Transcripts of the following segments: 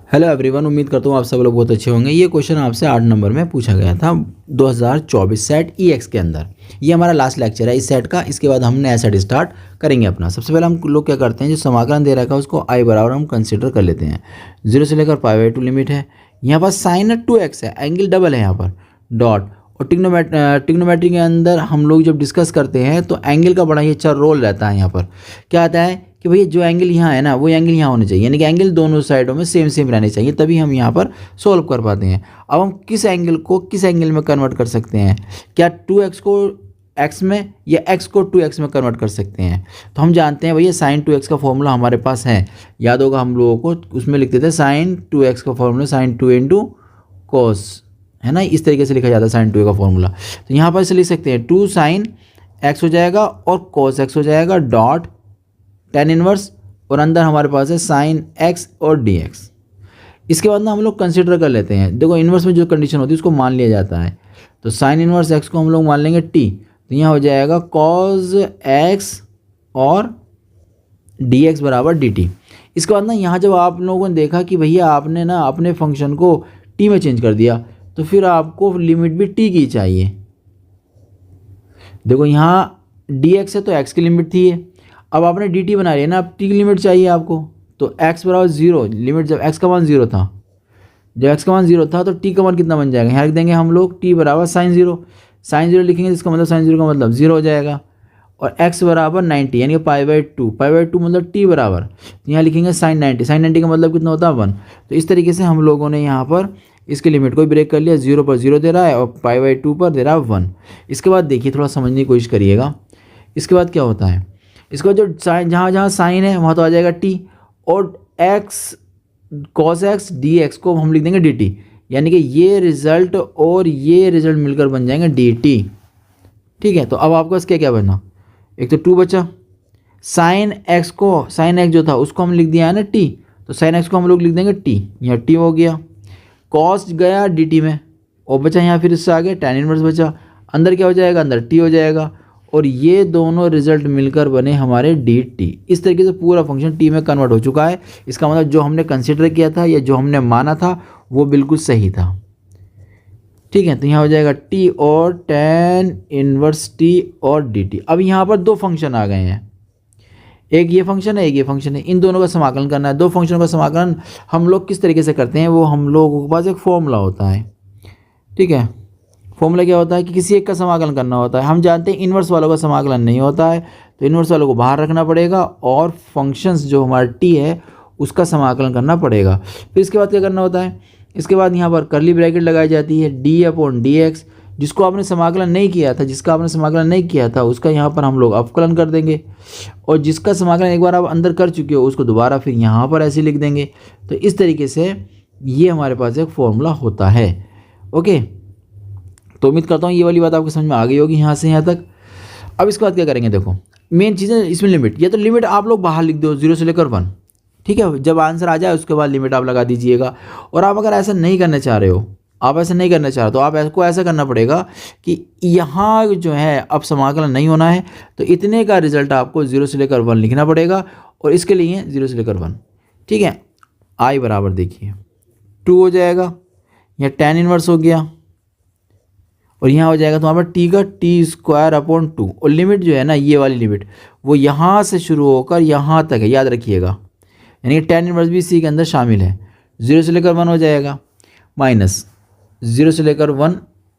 Hello everyone, उम्मीद करता हूँ आप सब लोग बहुत अच्छे होंगे। ये क्वेश्चन आपसे 8 नंबर में पूछा गया था 2024 सेट EX के अंदर। ये हमारा लास्ट लेक्चर है इस सेट का। इसके बाद हम नया सेट स्टार्ट करेंगे अपना। सबसे पहले हम लोग क्या करते हैं, जो समाकलन दे रखा है उसको I बराबर हम कंसिडर कर लेते हैं। 0 से लेकर π/2 लिमिट है। यहाँ पर साइन 2x है, एंगल डबल है यहाँ पर डॉट। और टिग्नोमेट्री के अंदर हम लोग जब डिस्कस करते हैं तो एंगल का बड़ा ही अच्छा रोल रहता है। यहाँ पर क्या आता है कि भैया जो एंगल यहाँ है ना वो एंगल यहाँ होना चाहिए, यानी कि एंगल दोनों साइडों में सेम सेम रहने चाहिए, तभी हम यहाँ पर सॉल्व कर पाते हैं। अब हम किस एंगल को किस एंगल में कन्वर्ट कर सकते हैं? क्या 2x को x में या x को 2x में कन्वर्ट कर सकते हैं? तो हम जानते हैं भैया साइन 2x का फॉर्मूला हमारे पास है, याद होगा हम लोगों को। उसमें लिखते थे साइन 2x का फॉर्मूला साइन 2 इंटू कोस, है ना, इस तरीके से लिखा जाता है साइन 2 का फॉर्मूला। तो यहाँ पर इसे लिख सकते हैं 2 साइन x हो जाएगा और कोस x हो जाएगा डॉट tan इनवर्स, और अंदर हमारे पास है साइन x और dx। इसके बाद ना हम लोग कंसिडर कर लेते हैं। देखो इनवर्स में जो कंडीशन होती है उसको मान लिया जाता है। तो साइन इनवर्स x को हम लोग मान लेंगे t, तो यहाँ हो जाएगा cos x और dx बराबर dt। इसके बाद ना यहाँ जब आप लोगों ने देखा कि भैया आपने ना अपने फंक्शन को t में चेंज कर दिया, तो फिर आपको लिमिट भी t की चाहिए। देखो यहाँ dx है तो x की लिमिट थी, अब आपने dt बना लिया ना, अब t की लिमिट चाहिए आपको। तो x बराबर 0, लिमिट जब x का मान 0 था, जब x का मान 0 था तो t का मान कितना बन जाएगा? यहाँ लिख देंगे हम लोग t बराबर साइन 0। साइन 0 लिखेंगे जिसका मतलब साइन 0 का मतलब 0 हो जाएगा। और x बराबर 90 यानी कि π/2 मतलब t बराबर, तो यहाँ लिखेंगे साइन 90। साइन 90 का मतलब कितना होता है 1। तो इस तरीके से हम लोगों ने यहाँ पर इसके लिमिट को ब्रेक कर लिया। 0 पर 0 दे रहा है और π/2 पर दे रहा है 1। इसके बाद देखिए थोड़ा समझने की कोशिश करिएगा। इसके बाद क्या होता है, इसको जो साइन जहाँ जहाँ साइन है वहाँ तो आ जाएगा t, और x cos x dx को हम लिख देंगे dt, यानी कि ये रिजल्ट और ये रिजल्ट मिलकर बन जाएंगे dt। ठीक है, तो अब आपके पास क्या क्या बना, एक तो 2 बचा, साइन x को साइन x जो था उसको हम लिख दिया है ना t, तो साइन x को हम लोग लिख देंगे t, यहाँ t हो गया। cos गया dt में और बचा यहाँ फिर इससे आगे tan इनवर्स बचा, अंदर क्या हो जाएगा, अंदर t हो जाएगा, और ये दोनों रिजल्ट मिलकर बने हमारे dt। इस तरीके से पूरा फंक्शन t में कन्वर्ट हो चुका है। इसका मतलब जो हमने कंसिडर किया था या जो हमने माना था वो बिल्कुल सही था। ठीक है, तो यहाँ हो जाएगा t और tan इनवर्स t और dt। अब यहाँ पर दो फंक्शन आ गए हैं, एक ये फंक्शन है एक ये फंक्शन है, इन दोनों का समाकलन करना है। दो फंक्शनों का समाकलन हम लोग किस तरीके से करते हैं, वो हम लोगों के पास एक फॉर्मूला होता है। ठीक है, फॉर्मूला क्या होता है कि किसी एक का समाकलन करना होता है। हम जानते हैं इन्वर्स वालों का समाकलन नहीं होता है, तो इन्वर्स वालों को बाहर रखना पड़ेगा और फंक्शंस जो हमारा t है उसका समाकलन करना पड़ेगा। फिर इसके बाद क्या करना होता है, इसके बाद यहाँ पर कर्ली ब्रैकेट लगाई जाती है d/dx। जिसको आपने समाकलन नहीं किया था, जिसका आपने समाकलन नहीं किया था उसका यहाँ पर हम लोग अवकलन कर देंगे, और जिसका समाकलन एक बार आप अंदर कर चुके हो उसको दोबारा फिर यहाँ पर ऐसे लिख देंगे। तो इस तरीके से ये हमारे पास एक फॉर्मूला होता है। ओके, तो उम्मीद करता हूँ ये वाली बात आपको समझ में आ गई होगी यहाँ से यहाँ तक। अब इसके बाद क्या करेंगे, देखो मेन चीज़ है इसमें लिमिट। या तो लिमिट आप लोग बाहर लिख दो 0 से लेकर 1। ठीक है, जब आंसर आ जाए उसके बाद लिमिट आप लगा दीजिएगा। और आप अगर ऐसा नहीं करना चाह रहे हो, आप ऐसा नहीं करना चाह रहे तो आपको ऐसा करना पड़ेगा कि यहाँ जो है अब समाकलन नहीं होना है, तो इतने का रिजल्ट आपको 0 से लेकर 1 लिखना पड़ेगा, और इसके लिए 0 से लेकर 1। ठीक है, I बराबर देखिए 2 हो जाएगा, यहाँ tan इनवर्स हो गया, और यहाँ हो जाएगा तुम्हारा t का t²/2। और लिमिट जो है ना, ये वाली लिमिट वो यहाँ से शुरू होकर यहाँ तक है, याद रखिएगा, यानी कि tan इनवर्स भी इसी के अंदर शामिल है। 0 से लेकर 1 हो जाएगा, माइनस 0 से लेकर 1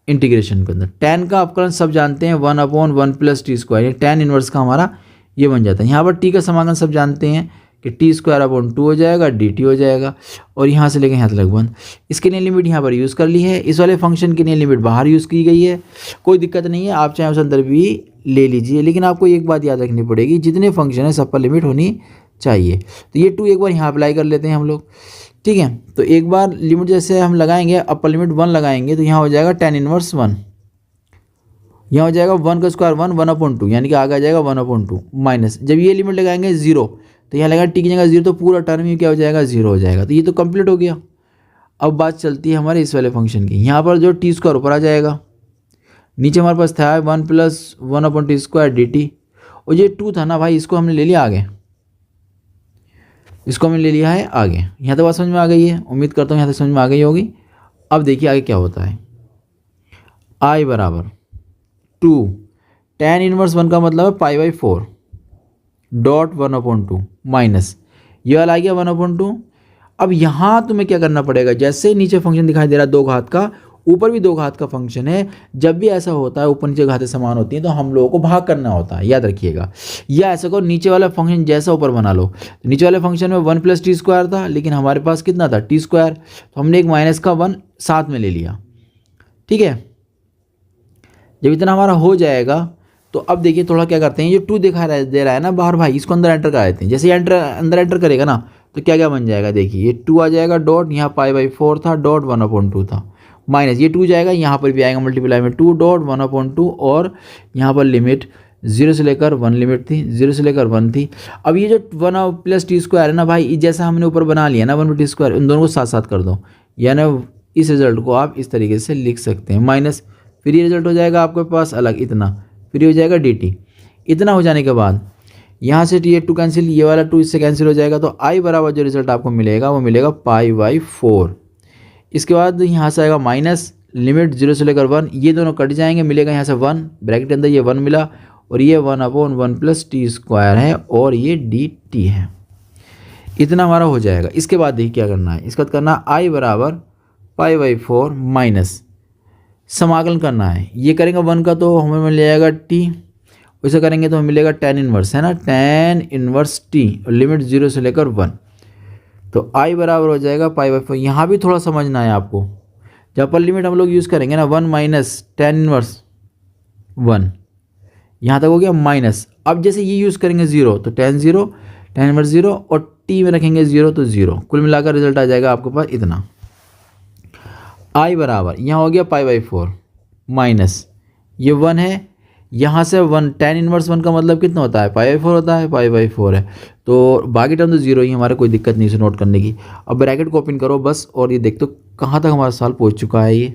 इंटीग्रेशन के अंदर tan का अपकरण सब जानते हैं 1/1 + t², यानी tan इनवर्स का हमारा ये बन जाता है। यहाँ पर t का समाकलन सब जानते हैं कि t²/2 हो जाएगा, dt हो जाएगा, और यहाँ से लेकर यहाँ तक 1। इसके लिए लिमिट यहाँ पर यूज़ कर ली है। इस वाले फंक्शन के लिए लिमिट बाहर यूज़ की गई है, कोई दिक्कत नहीं है, आप चाहे उस अंदर भी ले लीजिए। लेकिन आपको एक बात याद रखनी पड़ेगी, जितने फंक्शन है सब पर लिमिट होनी चाहिए। तो ये 2 एक बार यहाँ अप्लाई कर लेते हैं हम लोग। ठीक है, तो एक बार लिमिट जैसे हम लगाएंगे, अपर लिमिट 1 लगाएंगे, तो यहाँ हो जाएगा tan इनवर्स 1, यहाँ हो जाएगा 1 का स्क्वायर 1/2, यानी कि आगे आ जाएगा 1/2 माइनस। जब ये लिमिट लगाएंगे 0, तो यहाँ लगा t की जगह 0, तो पूरा टर्म ही क्या हो जाएगा 0 हो जाएगा। तो ये तो कंप्लीट हो गया। अब बात चलती है हमारे इस वाले फंक्शन की। यहाँ पर जो t² ऊपर आ जाएगा, नीचे हमारे पास था 1 + 1/t² dt, और ये 2 था ना भाई, इसको हमने ले लिया आगे। इसको हमने ले लिया है आगे। यहाँ तक बात समझ में आ गई है, उम्मीद करता हूँ यहाँ तक समझ में आ गई होगी। अब देखिए आगे क्या होता है। I बराबर 2 tan इनवर्स 1 का मतलब है π/4 डॉट 1/2 माइनस ये वाला आ गया 1/2। अब यहाँ तुम्हें क्या करना पड़ेगा, जैसे ही नीचे फंक्शन दिखाई दे रहा है 2 घात का, ऊपर भी 2 घात का फंक्शन है। जब भी ऐसा होता है ऊपर नीचे घातें समान होती हैं तो हम लोगों को भाग करना होता है, याद रखिएगा। या ऐसा करो नीचे वाला फंक्शन जैसा ऊपर बना लो। तो नीचे वाले फंक्शन में 1 + t² था, लेकिन हमारे पास कितना था t², तो हमने एक माइनस का 1 साथ में ले लिया। ठीक है, जब इतना हमारा हो जाएगा तो अब देखिए थोड़ा क्या करते हैं, ये 2 दे रहा है ना बाहर भाई, इसको अंदर एंटर करा देते हैं। जैसे ही अंदर एंटर करेगा ना तो क्या क्या बन जाएगा, देखिए ये 2 आ जाएगा डॉट, यहाँ π/4 था डॉट 1/2 था माइनस ये 2 जाएगा, यहाँ पर भी आएगा मल्टीप्लाई में 2 डॉट 1/2 और यहाँ पर लिमिट 0 से लेकर 1 लिमिट थी, 0 से लेकर 1 थी। अब ये जो 1 + t² है ना भाई, जैसा हमने ऊपर बना लिया ना 1 + t², इन दोनों को साथ साथ कर दो, यानी इस रिजल्ट को आप इस तरीके से लिख सकते हैं माइनस, फिर ये रिजल्ट हो जाएगा आपके पास अलग इतना, फिर ये हो जाएगा dt। इतना हो जाने के बाद यहाँ से ये 2 कैंसिल, ये वाला 2 इससे कैंसिल हो जाएगा, तो I बराबर जो रिजल्ट आपको मिलेगा वो मिलेगा π/4। इसके बाद यहाँ से आएगा माइनस लिमिट 0 से लेकर 1, ये दोनों कट जाएंगे, मिलेगा यहाँ से 1, ब्रैकेट के अंदर ये 1 मिला और ये 1/1 + t² है और ये dt है। इतना हमारा हो जाएगा। इसके बाद देखिए क्या करना है, इसके बाद करना I बराबर π/4 माइनस समाकलन करना है। ये करेंगे 1 का तो हमें मिल जाएगा t, वैसे करेंगे तो हमें मिलेगा tan इनवर्स है ना, tan इनवर्स t और लिमिट 0 से लेकर 1, तो I बराबर हो जाएगा π/4। यहाँ भी थोड़ा समझना है आपको, जब पर लिमिट हम लोग यूज़ करेंगे ना 1 माइनस tan इनवर्स 1, यहाँ तक हो गया माइनस। अब जैसे ये यूज़ करेंगे 0 तो tan इनवर्स 0 और t में रखेंगे 0 तो 0, कुल मिलाकर रिजल्ट आ जाएगा आपके पास इतना। I बराबर यहाँ हो गया π/4 माइनस ये 1 है, यहाँ से 1 tan इनवर्स 1 का मतलब कितना होता है π/4 होता है, π/4 है तो बाकी टर्म तो 0 ही, हमारा कोई दिक्कत नहीं इसे नोट करने की। अब ब्रैकेट को ओपन करो बस, और ये देख तो कहाँ तक हमारा सवाल पहुँच चुका है। ये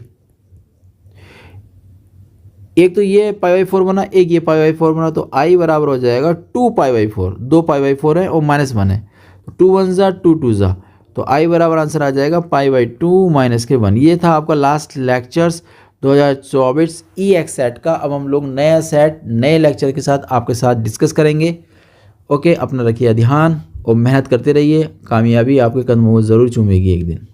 एक तो ये π/4 बना, एक ये π/4 बना, तो I बराबर हो जाएगा 2 π/4, 2 π/4 है और -1 है, तो 2 1 ज़ा 2 2 ज़ा, तो I बराबर आंसर आ जाएगा π/2 माइनस के 1। ये था आपका लास्ट लेक्चर्स 2024 EXET का। अब हम लोग नया सेट नए लेक्चर के साथ आपके साथ डिस्कस करेंगे। ओके, अपना रखिए ध्यान और मेहनत करते रहिए, कामयाबी आपके कदमों को ज़रूर चूमेगी एक दिन।